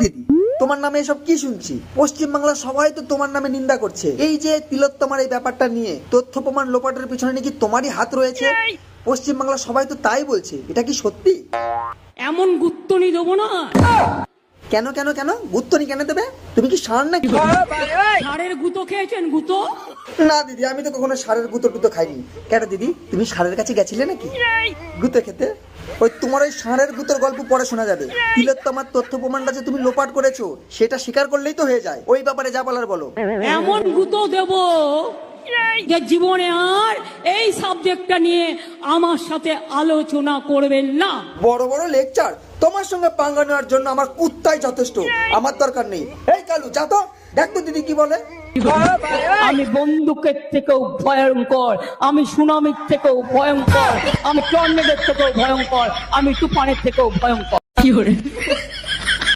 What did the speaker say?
দিদি, তোমার নামে এসব কি শুনছি? পশ্চিমবাংলার সবাই তো তোমার নামে নিন্দা করছে। এই যে তিলোত্তমার এই ব্যাপারটা নিয়ে তথ্য প্রমাণ লোপাটের পিছনে নাকি তোমারই হাত রয়েছে। পশ্চিমবাংলার সবাই তো তাই বলছে, এটা কি সত্যি? এমন গুত্তনি দেবো না। কেন কেন কেন গুত্তনি কেন দেবে? তুমি কি ষাঁড় নাকি? ষাঁড়ের গুঁতো খেয়েছেন? গুঁতো না দিদি, আমি তো কখনো ষাঁড়ের গুঁতো টুতো খাইনি। কেন দিদি, তুমি ষাঁড়ের কাছে গেছিলে নাকি গুঁতো খেতে? ওই তোমার ওই ষাঁড়ের গুঁতোর গল্প পরে শোনা যাবে। তিলোত্তমার তথ্য প্রমাণটা যে তুমি লোপাট করেছো সেটা স্বীকার করলেই তো হয়ে যায়। ওই ব্যাপারে যা বলার বলো। এমন গুঁতো দেব যে জীবনে আর এই সাবজেক্টটা নিয়ে আমার সাথে আলোচনা করবেন না। বড় বড় লেকচার, তোমার সঙ্গে পাঙ্গা নেওয়ার জন্য আমার কুত্তাই যথেষ্ট, আমার দরকার নেই। এই কালু, যা তো, দেখ তো দিদি কি বলে। আমি বন্দুকের থেকেও ভয়ঙ্কর, আমি সুনামির থেকেও ভয়ঙ্কর, আমি টর্নেডোর থেকেও ভয়ঙ্কর, আমি তুফানের থেকেও ভয়ঙ্কর। কি করে